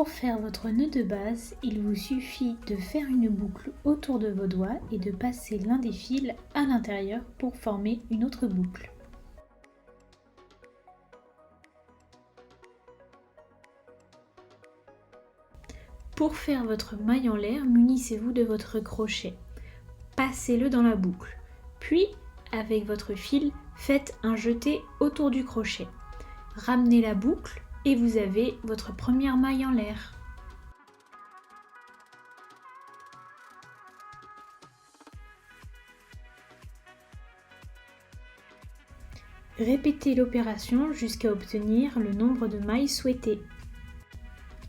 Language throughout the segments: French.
Pour faire votre nœud de base, il vous suffit de faire une boucle autour de vos doigts et de passer l'un des fils à l'intérieur pour former une autre boucle. Pour faire votre maille en l'air, munissez-vous de votre crochet. Passez-le dans la boucle. Puis, avec votre fil, faites un jeté autour du crochet. Ramenez la boucle et vous avez votre première maille en l'air. Répétez l'opération jusqu'à obtenir le nombre de mailles souhaité.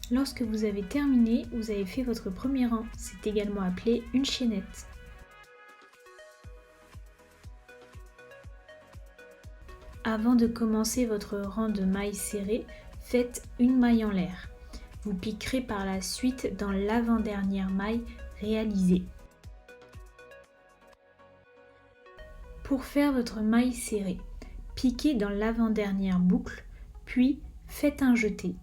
Lorsque vous avez terminé, vous avez fait votre premier rang. C'est également appelé une chaînette. Avant de commencer votre rang de mailles serrées, faites une maille en l'air. Vous piquerez par la suite dans l'avant-dernière maille réalisée. Pour faire votre maille serrée, piquez dans l'avant-dernière boucle, puis faites un jeté.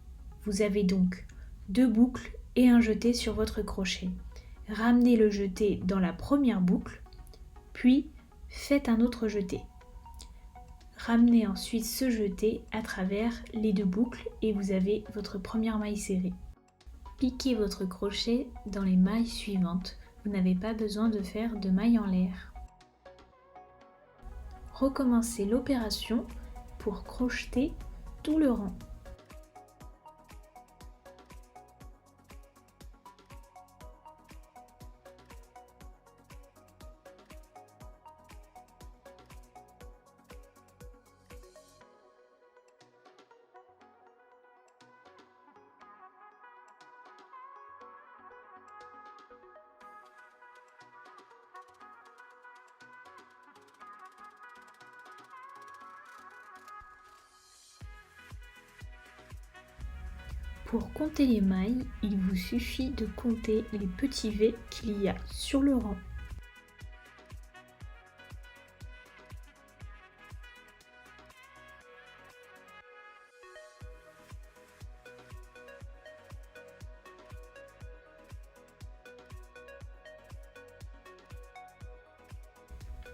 Vous avez donc 2 boucles et un jeté sur votre crochet. Ramenez le jeté dans la première boucle, puis faites un autre jeté. Ramenez ensuite ce jeté à travers les 2 boucles et vous avez votre première maille serrée. Piquez votre crochet dans les mailles suivantes. Vous n'avez pas besoin de faire de maille en l'air. Recommencez l'opération pour crocheter tout le rang. Pour compter les mailles, il vous suffit de compter les petits V qu'il y a sur le rang.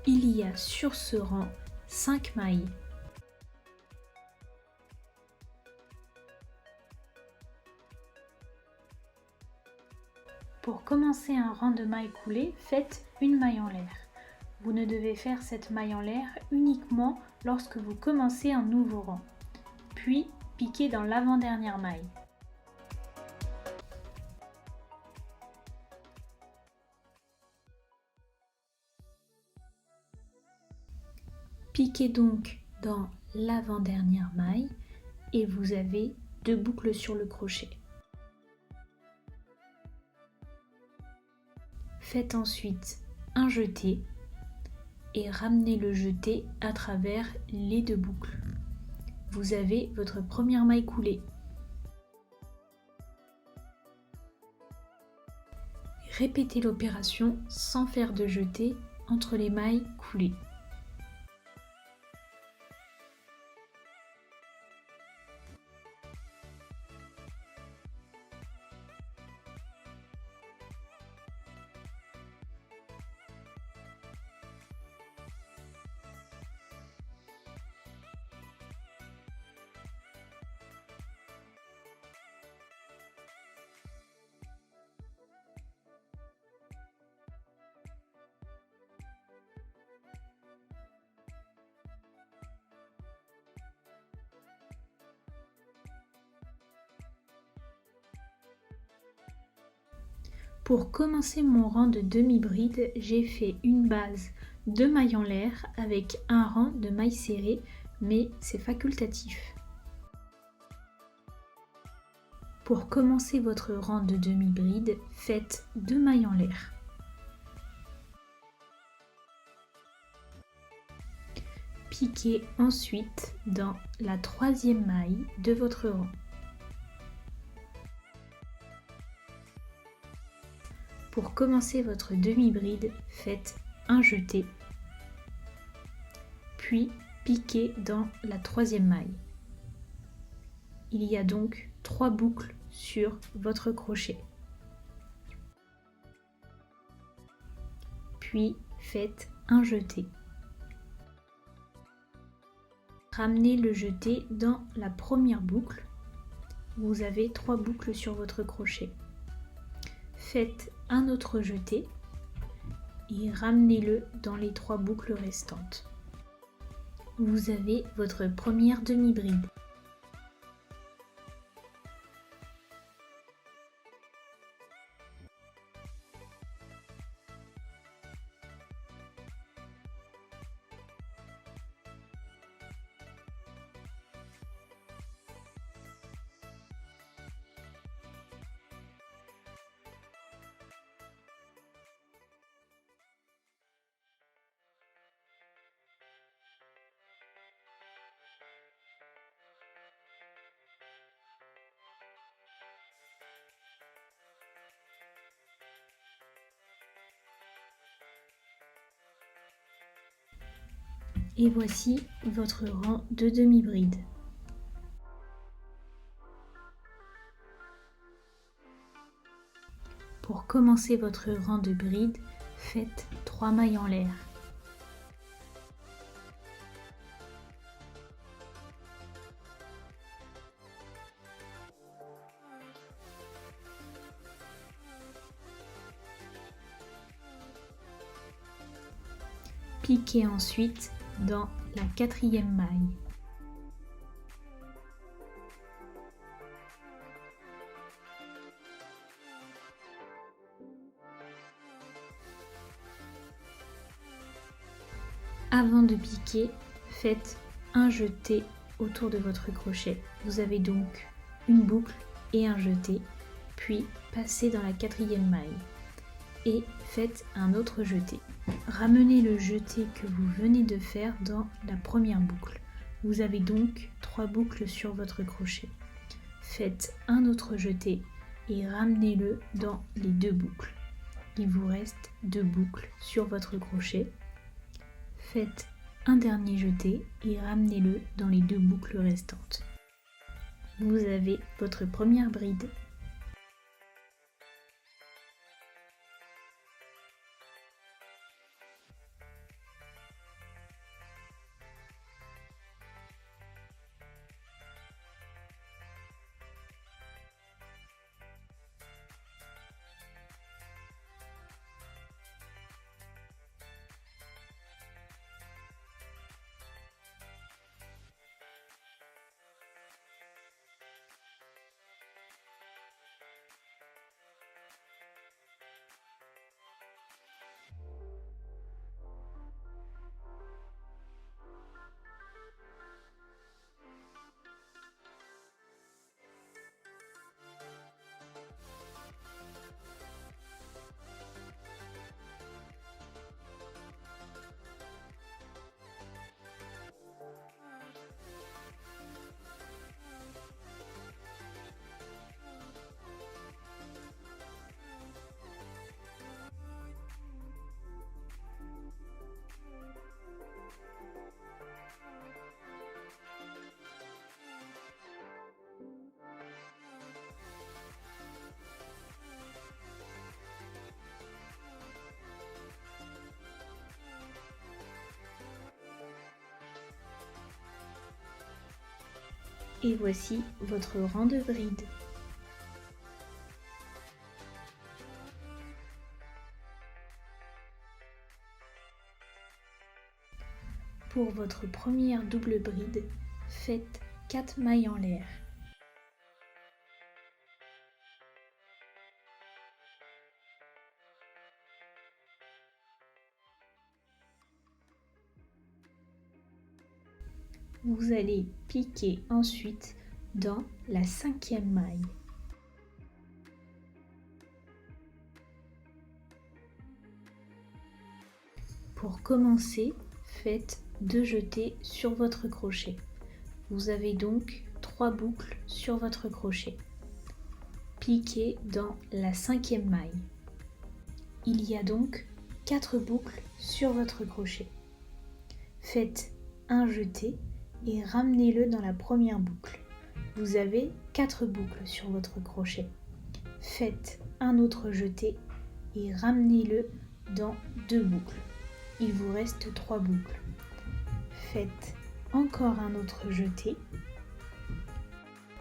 Il y a sur ce rang 5 mailles. Pour commencer un rang de mailles coulées, faites une maille en l'air. Vous ne devez faire cette maille en l'air uniquement lorsque vous commencez un nouveau rang. Puis, piquez dans l'avant-dernière maille. Piquez donc dans l'avant-dernière maille et vous avez 2 boucles sur le crochet. Faites ensuite un jeté et ramenez le jeté à travers les 2 boucles. Vous avez votre première maille coulée. Répétez l'opération sans faire de jeté entre les mailles coulées. Pour commencer mon rang de demi-bride, j'ai fait une base de mailles en l'air avec un rang de mailles serrées, mais c'est facultatif. Pour commencer votre rang de demi-bride, faites 2 mailles en l'air. Piquez ensuite dans la 3e maille de votre rang. Pour commencer votre demi-bride, faites un jeté, puis piquez dans la 3e maille. Il y a donc 3 boucles sur votre crochet. Puis faites un jeté. Ramenez le jeté dans la première boucle. Vous avez 3 boucles sur votre crochet. Faites un autre jeté et ramenez-le dans les 3 boucles restantes. Vous avez votre première demi-bride. Et voici votre rang de demi-bride. Pour commencer votre rang de bride, faites 3 mailles en l'air. Piquez ensuite dans la 4e maille. Avant de piquer, faites un jeté autour de votre crochet. Vous avez donc une boucle et un jeté, puis passez dans la 4e maille et faites un autre jeté. Ramenez le jeté que vous venez de faire dans la première boucle. Vous avez donc 3 boucles sur votre crochet. Faites un autre jeté et ramenez-le dans les 2 boucles. Il vous reste 2 boucles sur votre crochet. Faites un dernier jeté et ramenez-le dans les 2 boucles restantes. Vous avez votre première bride. Et voici votre rang de bride. Pour votre première double bride, faites 4 mailles en l'air. Vous allez piquer ensuite dans la 5e maille. Pour commencer, faites 2 jetés sur votre crochet. Vous avez donc 3 boucles sur votre crochet. Piquez dans la 5e maille. Il y a donc 4 boucles sur votre crochet. Faites un jeté et ramenez-le dans la première boucle. vous avez 4 boucles sur votre crochet. Faites un autre jeté et ramenez-le dans 2 boucles. Il vous reste 3 boucles. Faites encore un autre jeté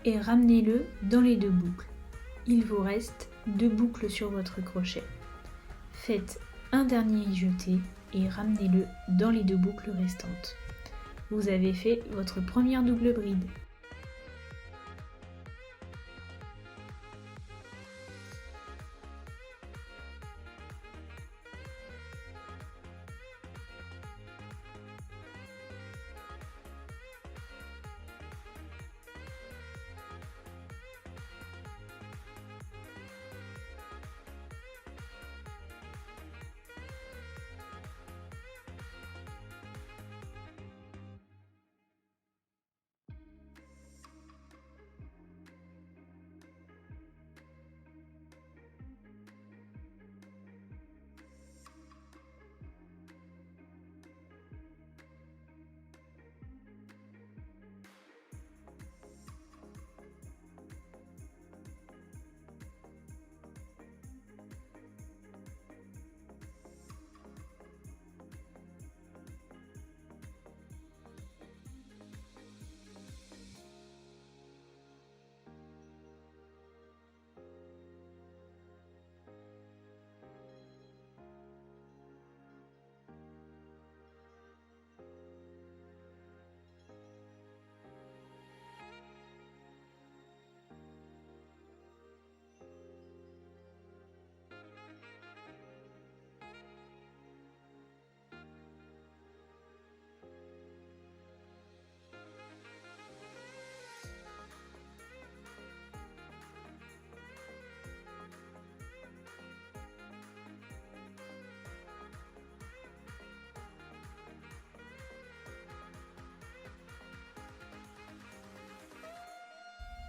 et ramenez-le dans les 2 boucles. Il vous reste 2 boucles sur votre crochet. Faites un dernier jeté et ramenez-le dans les 2 boucles restantes. Vous avez fait votre première double bride.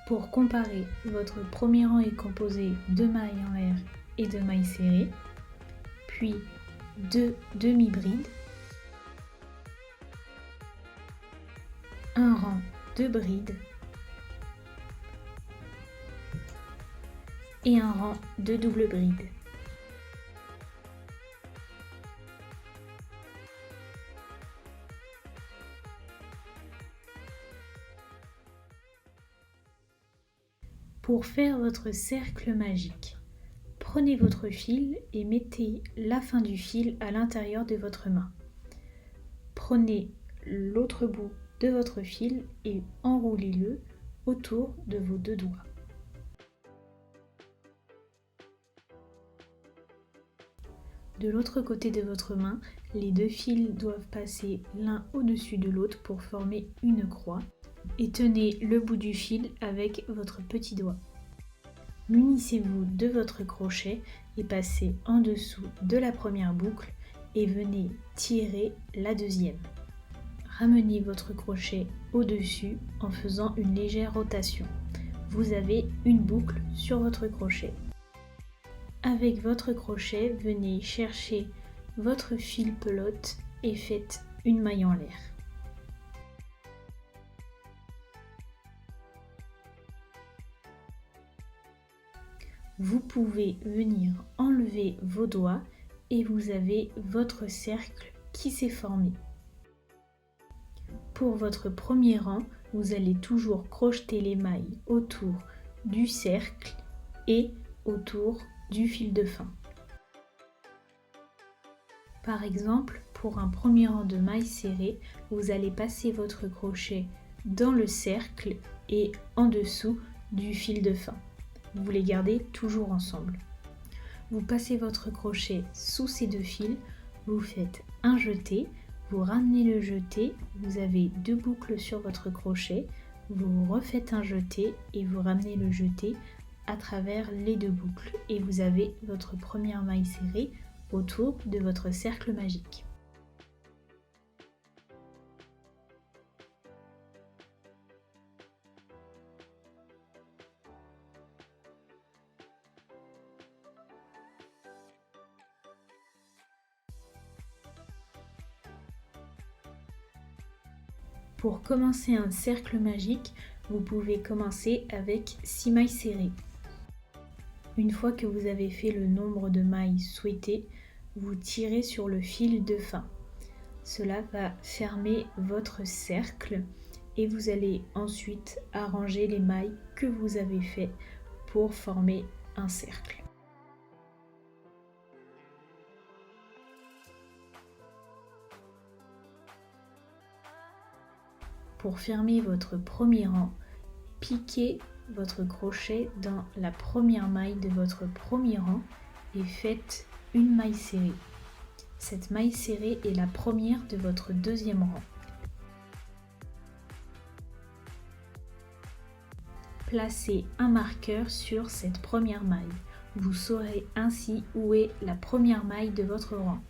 Pour comparer, votre premier rang est composé de mailles en l'air et de mailles serrées, puis de demi-brides, un rang de brides et un rang de double bride. Pour faire votre cercle magique, prenez votre fil et mettez la fin du fil à l'intérieur de votre main. Prenez l'autre bout de votre fil et enroulez-le autour de vos 2 doigts. De l'autre côté de votre main, les 2 fils doivent passer l'un au-dessus de l'autre pour former une croix. Et tenez le bout du fil avec votre petit doigt. Munissez-vous de votre crochet et passez en dessous de la première boucle et venez tirer la deuxième. Ramenez votre crochet au-dessus en faisant une légère rotation. Vous avez une boucle sur votre crochet. Avec votre crochet, venez chercher votre fil pelote et faites une maille en l'air. Vous pouvez venir enlever vos doigts et vous avez votre cercle qui s'est formé. Pour votre premier rang, vous allez toujours crocheter les mailles autour du cercle et autour du fil de fin. Par exemple, pour un premier rang de mailles serrées, vous allez passer votre crochet dans le cercle et en dessous du fil de fin. Vous les gardez toujours ensemble. Vous passez votre crochet sous ces 2 fils, vous faites un jeté, vous ramenez le jeté, vous avez 2 boucles sur votre crochet, vous refaites un jeté et vous ramenez le jeté à travers les 2 boucles et vous avez votre première maille serrée autour de votre cercle magique. Pour commencer un cercle magique, Vous pouvez commencer avec 6 mailles serrées. Une fois que vous avez fait le nombre de mailles souhaité, vous tirez sur le fil de fin. Cela va fermer votre cercle et vous allez ensuite arranger les mailles que vous avez fait pour former un cercle. Pour fermer votre premier rang, piquez votre crochet dans la première maille de votre premier rang et faites une maille serrée. Cette maille serrée est la première de votre deuxième rang. Placez un marqueur sur cette première maille. Vous saurez ainsi où est la première maille de votre rang.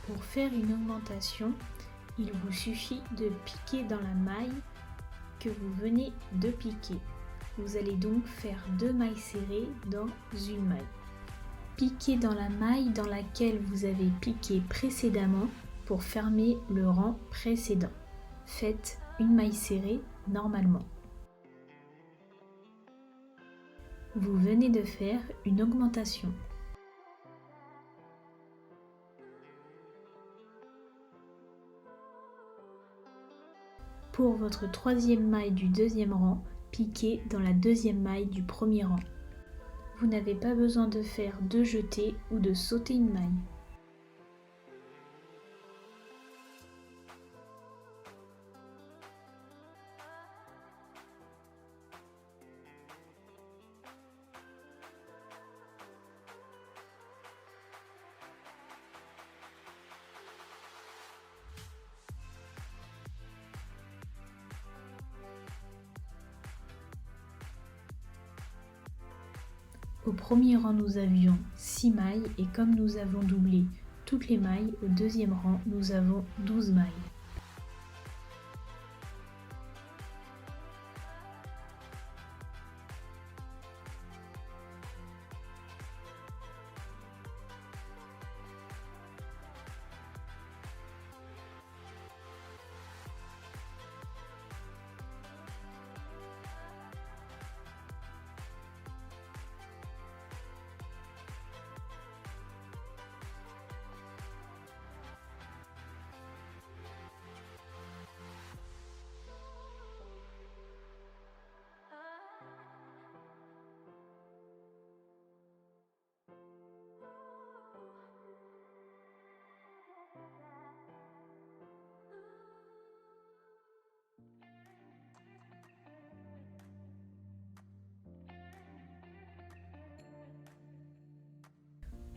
Pour faire une augmentation, il vous suffit de piquer dans la maille que vous venez de piquer. Vous allez donc faire 2 mailles serrées dans une maille. Piquez dans la maille dans laquelle vous avez piqué précédemment pour fermer le rang précédent. Faites une maille serrée normalement. Vous venez de faire une augmentation. Pour votre troisième maille du deuxième rang, piquez dans la deuxième maille du premier rang. Vous n'avez pas besoin de faire 2 jetés ou de sauter une maille. Au premier rang, nous avions 6 mailles et comme nous avons doublé toutes les mailles, au deuxième rang, nous avons 12 mailles.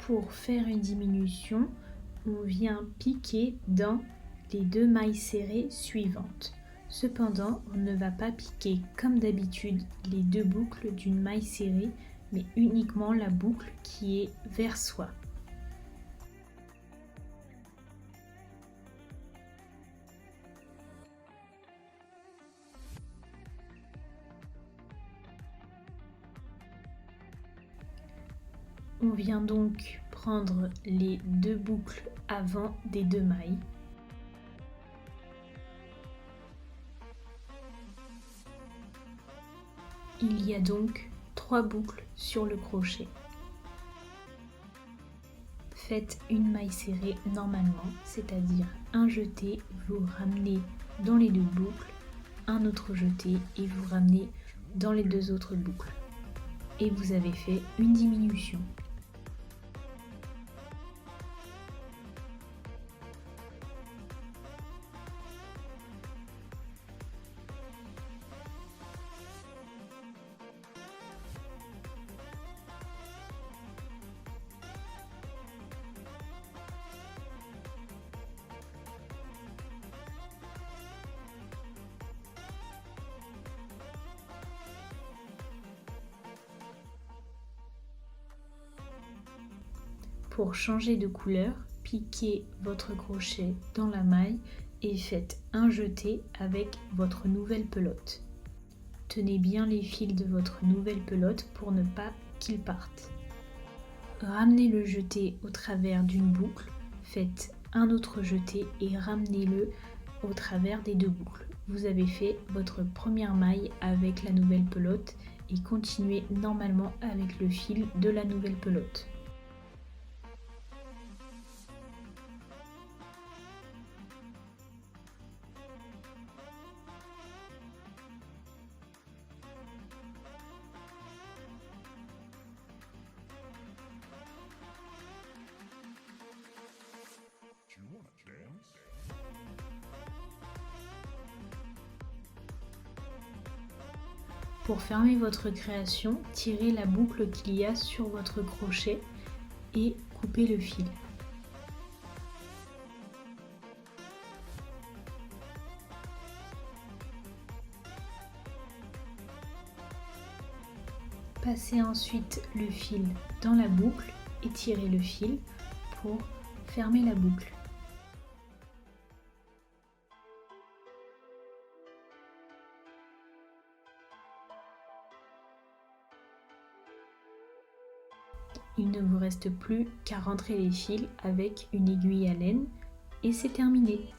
Pour faire une diminution, on vient piquer dans les 2 mailles serrées suivantes. Cependant, on ne va pas piquer comme d'habitude les 2 boucles d'une maille serrée, mais uniquement la boucle qui est vers soi. On vient donc prendre les 2 boucles avant des 2 mailles. Il y a donc 3 boucles sur le crochet. Faites une maille serrée normalement, c'est-à-dire un jeté, vous ramenez dans les 2 boucles, un autre jeté et vous ramenez dans les 2 autres boucles. Et vous avez fait une diminution. Pour changer de couleur, piquez votre crochet dans la maille et faites un jeté avec votre nouvelle pelote. Tenez bien les fils de votre nouvelle pelote pour ne pas qu'ils partent. Ramenez le jeté au travers d'une boucle, faites un autre jeté et ramenez-le au travers des deux boucles. Vous avez fait votre première maille avec la nouvelle pelote et continuez normalement avec le fil de la nouvelle pelote. Pour fermer votre création, tirez la boucle qu'il y a sur votre crochet et coupez le fil. Passez ensuite le fil dans la boucle et tirez le fil pour fermer la boucle. Il ne vous reste plus qu'à rentrer les fils avec une aiguille à laine et c'est terminé.